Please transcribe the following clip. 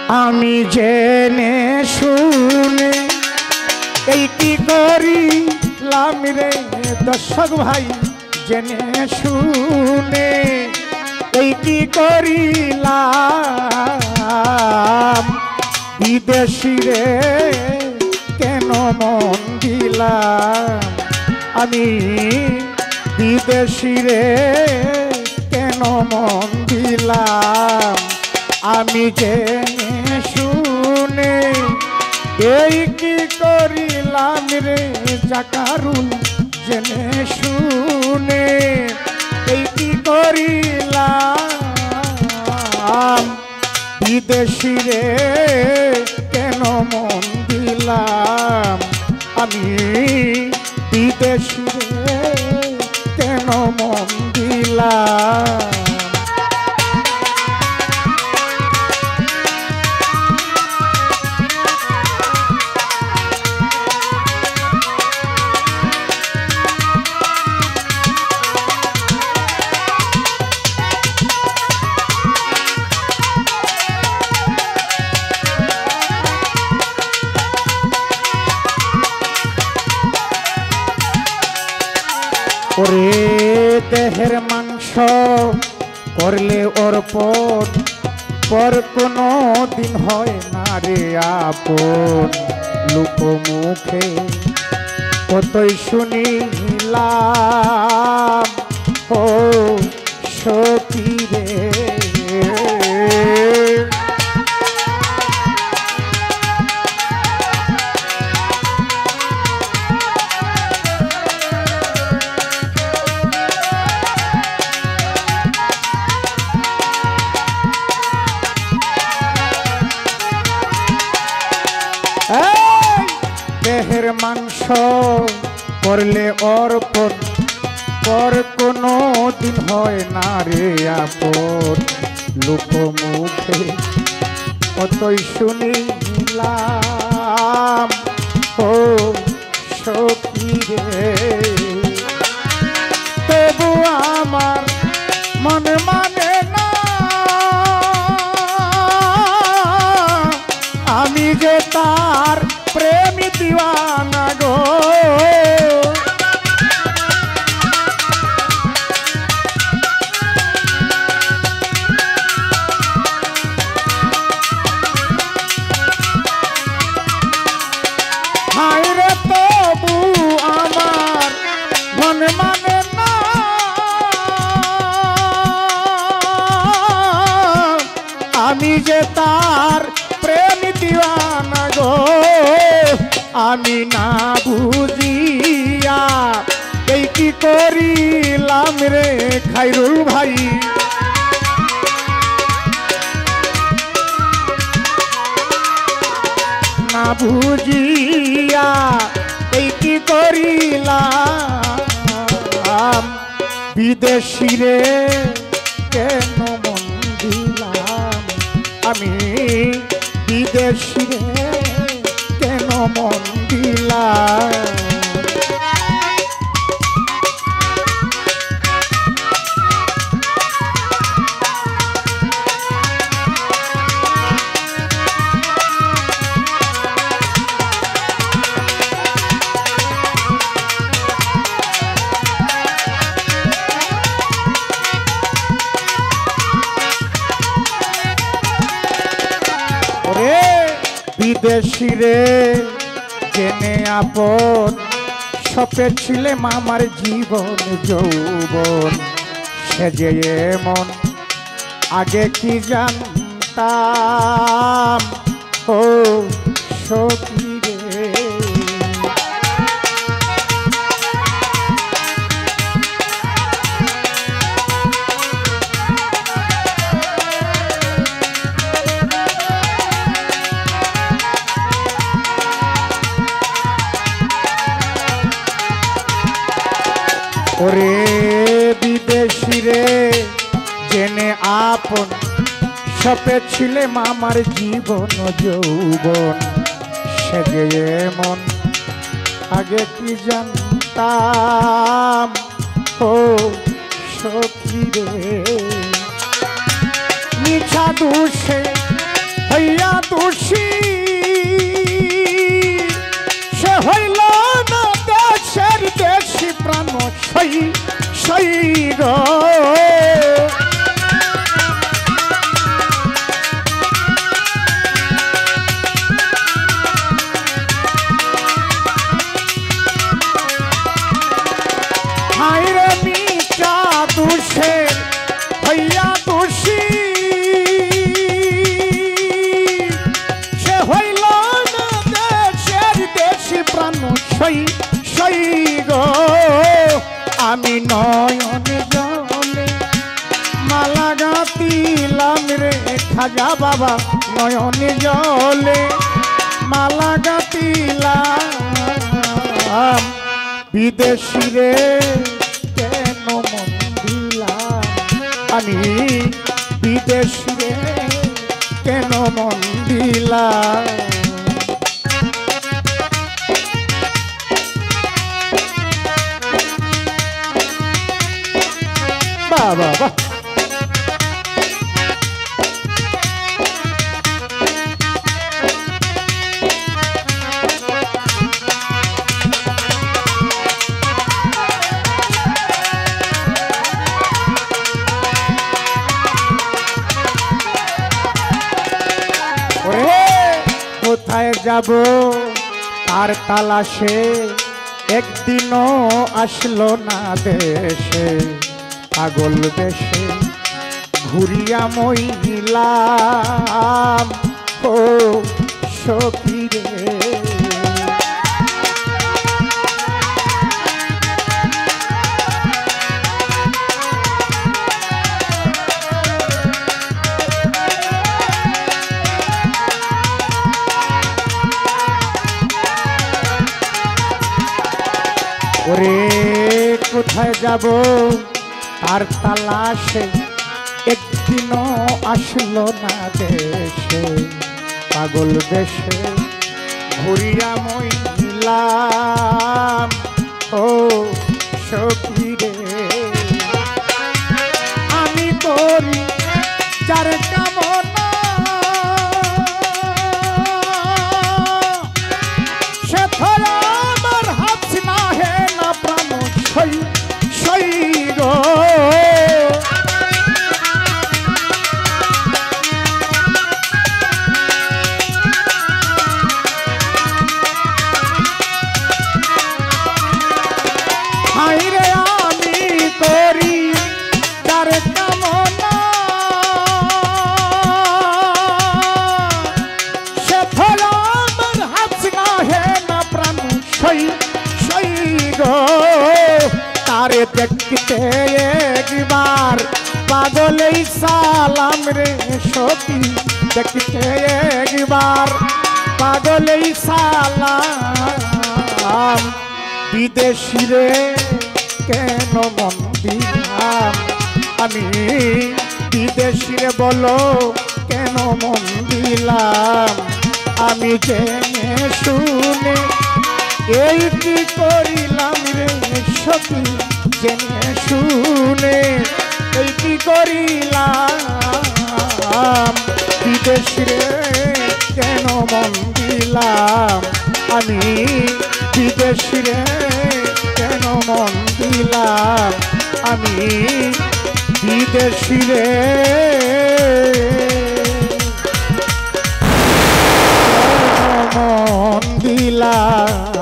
আমি জেনে শুনে এই কি করিলাম রে দর্শক ভাই, জেনে শুনে এই কি করিলাম, বিদেশি রে কেন মন দিলাম, আমি বিদেশি রে কেন মন দিলাম, আমি জেনে শুনে এই কি করিলাম রে জাকারুল, জেনে শুনে এই কি করিলাম, বিদেশি রে কেন মন দিলাম, আমি বিদেশি রে কেন মন দিলাম। ওরে দেহের মাংস করলে অর্পণ, পর কোনো দিন হয় না রে আপন, লোকমুখে কতই শুনিলাম ও সখী রে, দেহের মাংস করলে অর্পণ, পর কোনো দিন হয় না রে আপন, লোকমুখে কতই শুনিলাম ও সখী রে, তবু আমার মন মানে না, আমি যে তার প্রেমী দিওয়ানা গো, হায় রে তবু আমার মন মানে না, আমি যে তার প্রেমী দিওয়ানা গো, আমি না বুঝিয়া এই কি করিলাম রে খায়রুল ভাই, না বুঝিয়া এই কি করিলাম, বিদেশি রে কেন মন দিলাম, আমি বিদেশি রে কেন মন দিলাম। বিদেশি রে জেনে আপন, সপে ছিলে মামার জীবন যৌবন, সে যে এমন আগে কি জানতাম ও সখী রে, ওরে বিদেশি রে জেনে আপন, সপে ছিলে মামার জীবন যৌবন, সে যে এমন আগে কি জানতাম ও সখী রে, মিছা দুষে হইয়া দোষী সে হইল না দেশের দেশি প্রাণ সই সই গো হায়রে মিটা দোষের হইয়া দোষী সে হইল না দেশের দেশি প্রাণ সই সই গো আমি নয়নে জলে মালা গাঁথিলাম রে খাজা বাবা নয়নে জলে মালা গাঁথিলাম বিদেশি রে কেন মন দিলাম আমি বিদেশি রে কেন মন দিলাম বাবা বাবা কোথায় যাব আর তালাশে একদিনও আসলো না দেশে পাগল দেশে ঘুরিয়া মইলাম ও সখী রে ওরে কোথায় যাব তার তালাশে একদিনও আসলো না দেশে পাগল দেশে ঘুরিয়া মইলাম ও সখী রে আমি করি যার কামনা সে ধরা আমার হাত না হে না প্রাণ সই সই গো হায়রে আমি করি যার কামনা সে ধরা আমার হাত না হে না প্রাণ সই সই গো তারে দেখতে একবার পাগলেই সালাম রে সখী দেখতে একবার পাগলেই সালাম বিদেশি রে কেন মন দিলাম আমি বিদেশি রে বলো কেন মন দিলাম আমি জেনে শুনে এই কি করিলাম রে সখী জেনে শুনে এই কি করিলাম বিদেশি রে কেন মন দিলাম আমি বিদেশি রে কেন মন দিলাম আমি বিদেশি রে কেন মন দিলাম